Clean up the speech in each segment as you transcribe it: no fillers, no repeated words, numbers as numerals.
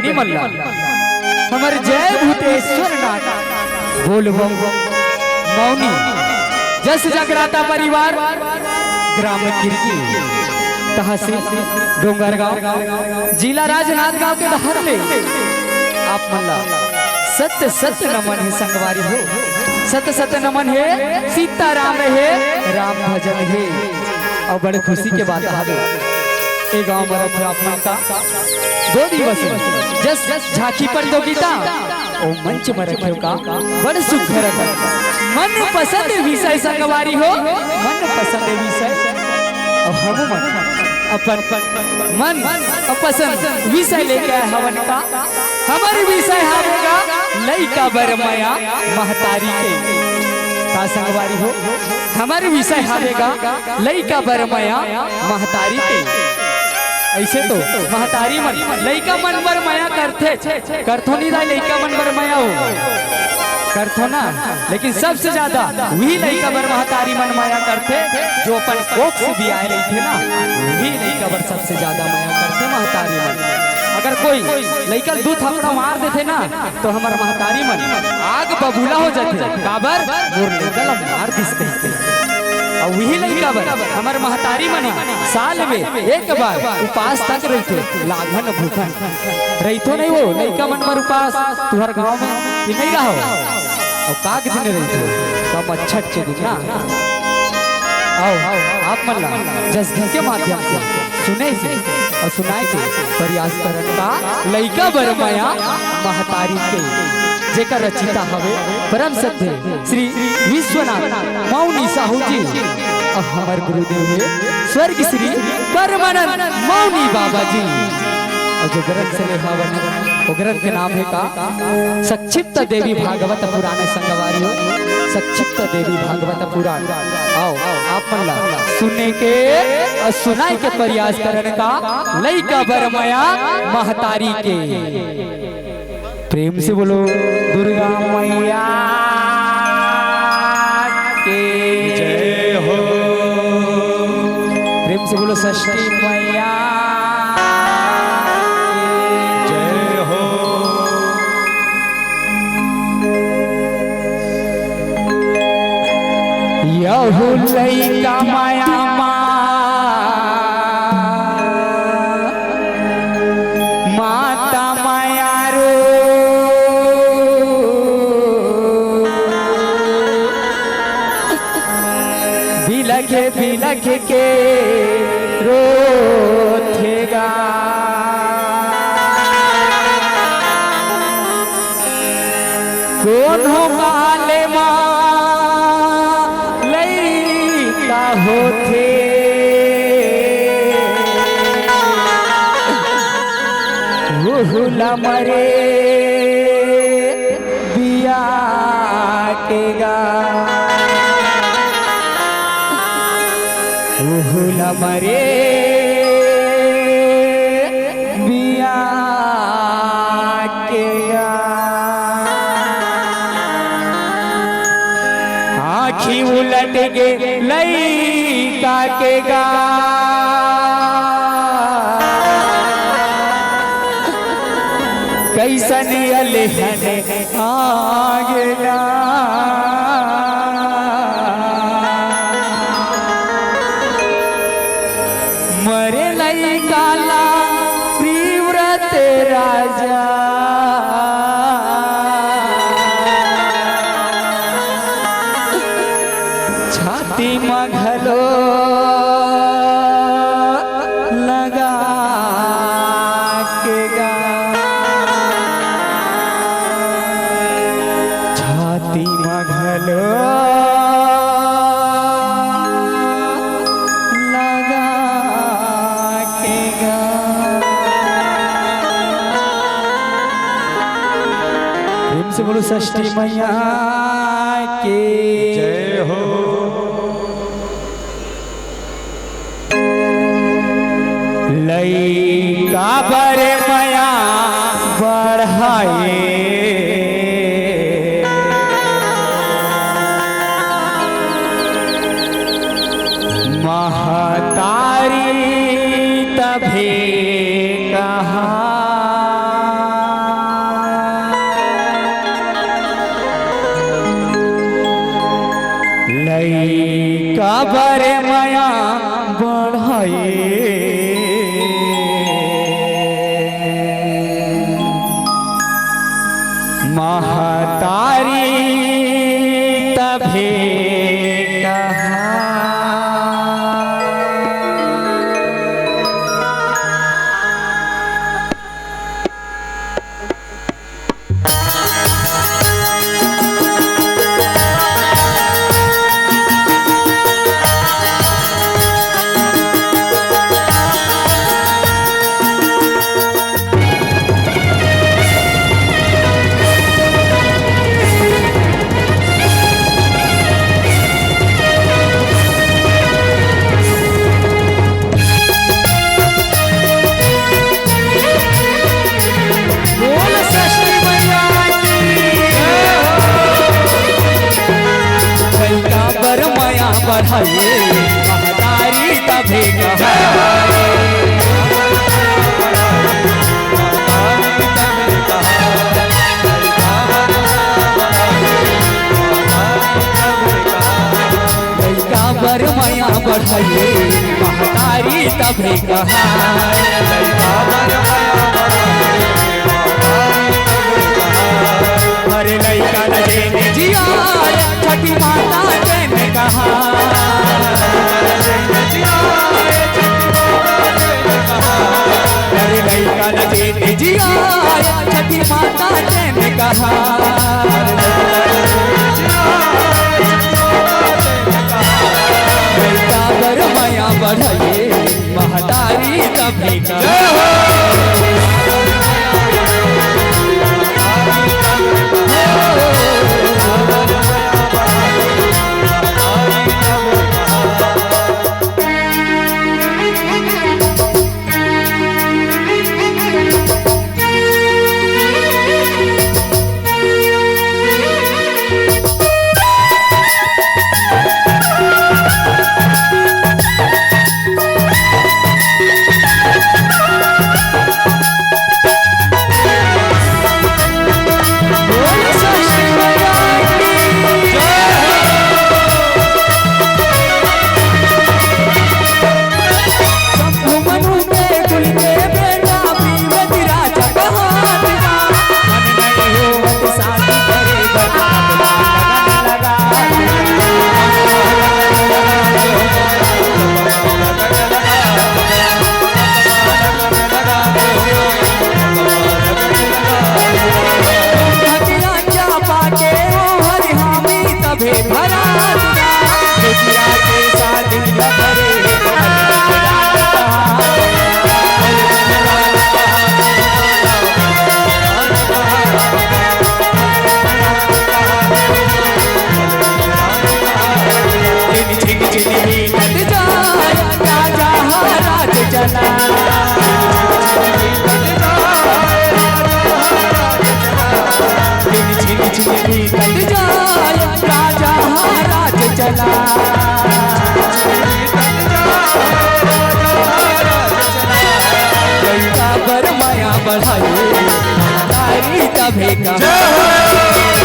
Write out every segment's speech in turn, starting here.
बहिनी मल्ला हमारे जय भूतेश्वर नाथ बोल बम मौनी जस जगराता परिवार ग्राम किरकी तहसील डोंगरगांव जिला राजनांदगांव के धर ले आप मल्ला सत्य सत्य नमन है संगवारी हो सत्य सत्य नमन है सीताराम है राम भजन है और बड़े खुशी के बात है ये गांव में रखा अपन का 2 दिवस जस झांकी प्रतियोगिता ओ मंच में रखे का बड़ सुखर मन पसंद विषय संगवारी हो मन पसंद विषय और हम अपन मन पसंद विषय लेके आए हवन का हमारे विषय हारेगा लइका बरमया महतारी के का संगवारी हो हमारे विषय हारेगा लइका बरमया महतारी के ऐसे तो महतारी मन लइका मन बरमया करथो नहीं रहा लइका मन बरमया हो करथो ना लेकिन सबसे ज्यादा वही लइका बर महतारी मन माया करते जो अपन कोख से भी आए रही थे ना वही लइका बर सबसे ज्यादा माया करते महतारी मन अगर कोई लइका 2 थप्पड़ मार देते ना तो हमार महतारी मन आग बबूला हो जाते काबर मोर लइका ला मार दिस कहते और वही लइका बर हमार महतारी मन साल में एक बार उपास तक रहते लागन भूखन रहितो नहीं वो लइका मन बर उपास तुहर गांव में ये नहीं रहो और काग दिन रहते कम अच्छा दिन ना आओ आप मल्ला जज्बे के माध्यम से सुने से और सुनाए के प्रयास करन का लइका बरमया महतारी के जेकर रचिता हवे परम सत्य श्री विश्वनाथ मौनी साहू जी और हमार गुरुदेव है स्वर्ग श्री परमानंद मौनी बाबा जी और जो ग्रंथ से लिखा बना वो ग्रंथ के नाम है का संक्षिप्त देवी भागवत पुराण संगवारी हो संक्षिप्त देवी भागवत पुराण आओ आप मल्ला सुनने के और सुनाई के प्रयास करने का लइका बरमया महतारी के प्रेम से बोलो दुर्गा मैया के जय हो प्रेम से बोलो षष्ठी मैया यहू लइका माया माता माया रो बिलख के रोथेगा कौन हो काले होते हुला मरे बिया के गा हुला मरे बिया के गा आँखी उलट गे लइका के गा कैसन अलहन आगला मरे लइका ला प्रिव्रत राजा छाती मघलो लगा के गा छाती मघलो लगा के गा प्रेम से बोलो षष्ठी मैया के जय हो लइका बरमया बढ़ाए महतारी तभी कहा काबर माया बढ़ाए महतारी तभे कहा बढ़ाइए महतारी तभे काबर माया बढ़ाइए महतारी तभे कहा अरे लैका ने जिया छठी माता ने कहा अरे लैका ने जिया छठी माता ने कहा काबर माया बढ़ाइए महतारी तभी कहा काबर माया बढ़ाइए महतारी तभे कहा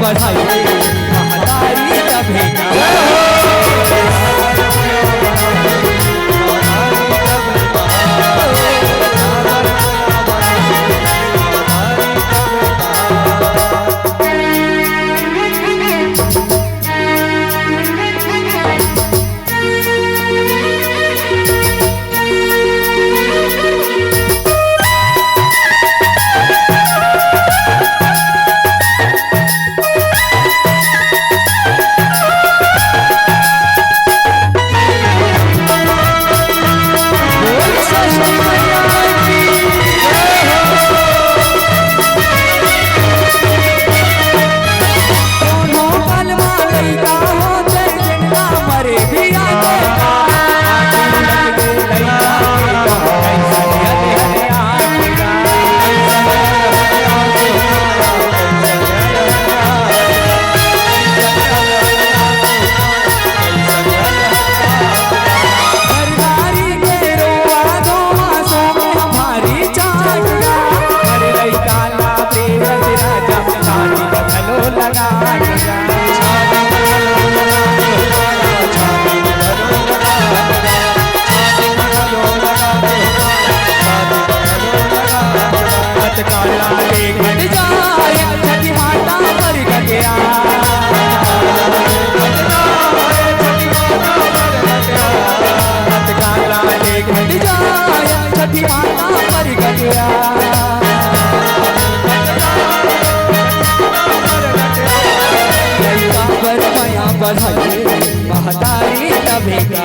बढ़ाइए महतारी तभी बढ़ाइए महतारी तभी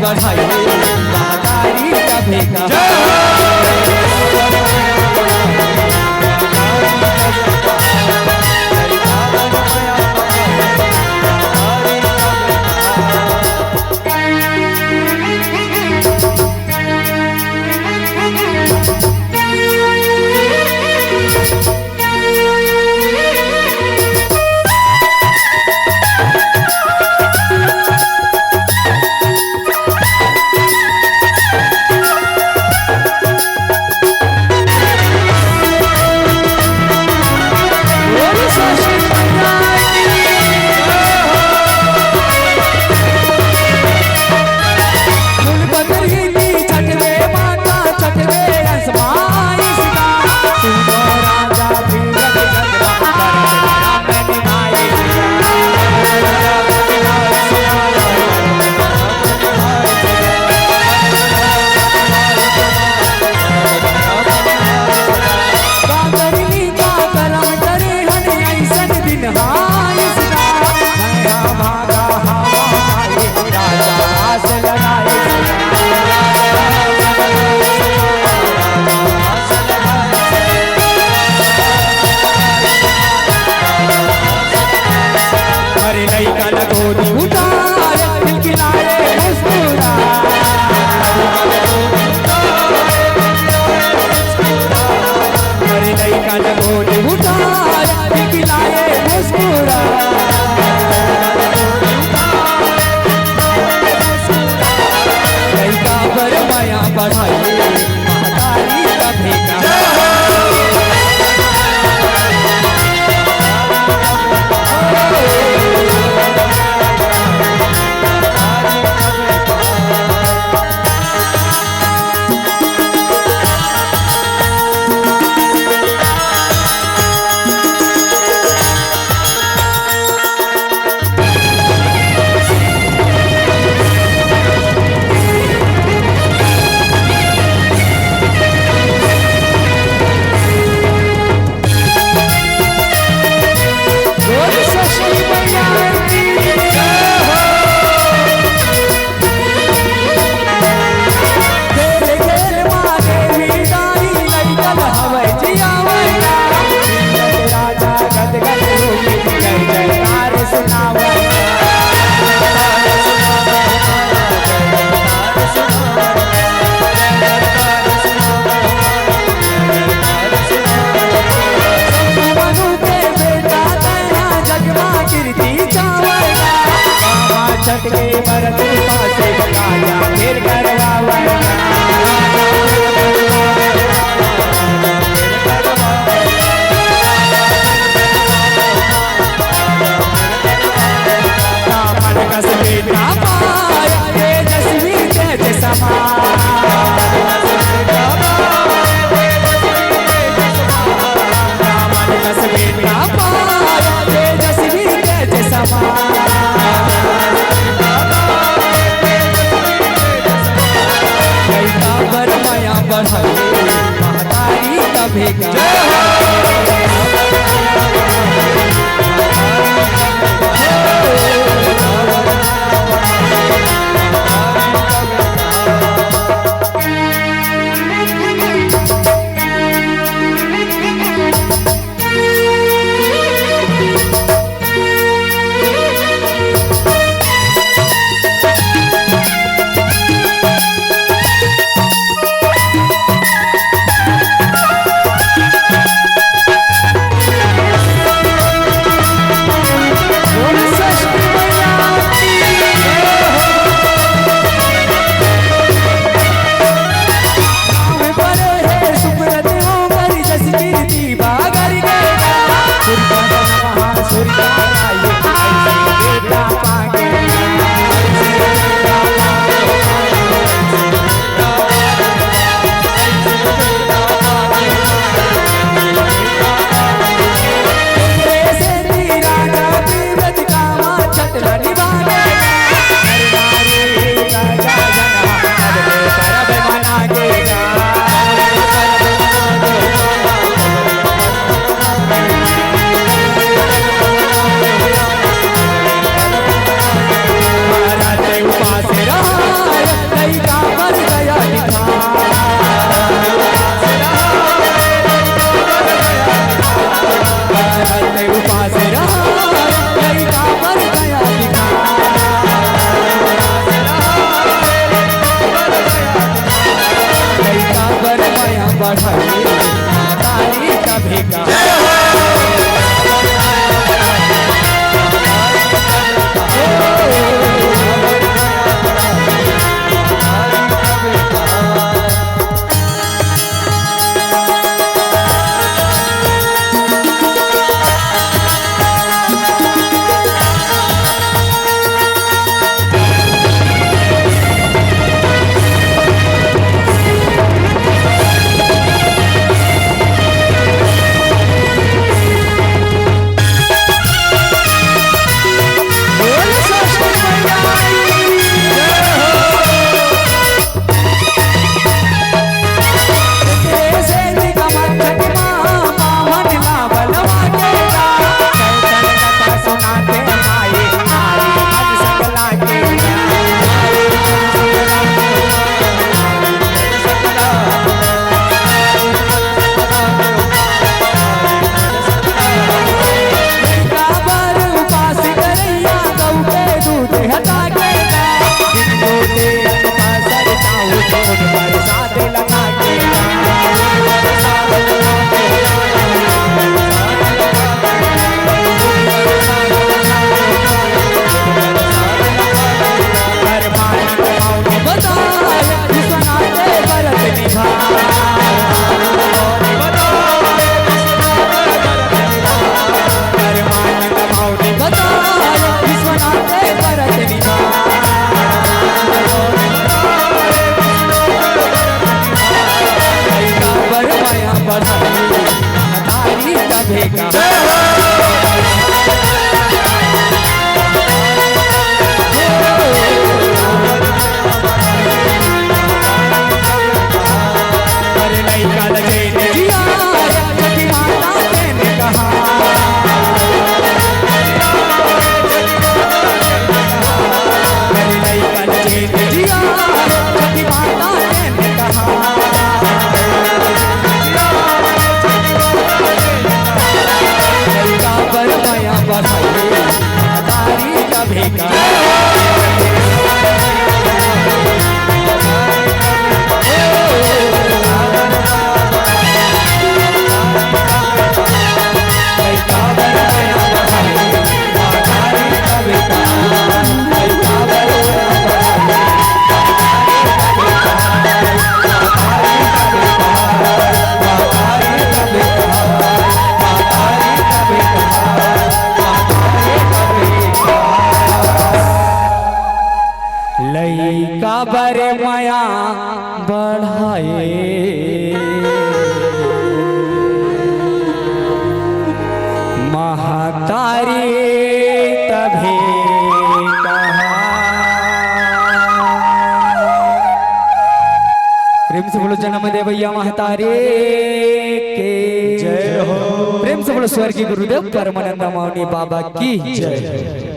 बढ़ाइए महतारी तभी कीर्ति चावगा कामा छठ के बरत पासे बकाया फिर करवावगा कामन कस बेटा पाया तेजस्वी तेज समान महतारी कभी महतारी कभी महातारी तभी कहा। प्रेम से बोलो जन्म दे भैया महातारी के जय हो। प्रेम से बोलो स्वर्गीय गुरुदेव परमानंद मौनी बाबा की जय।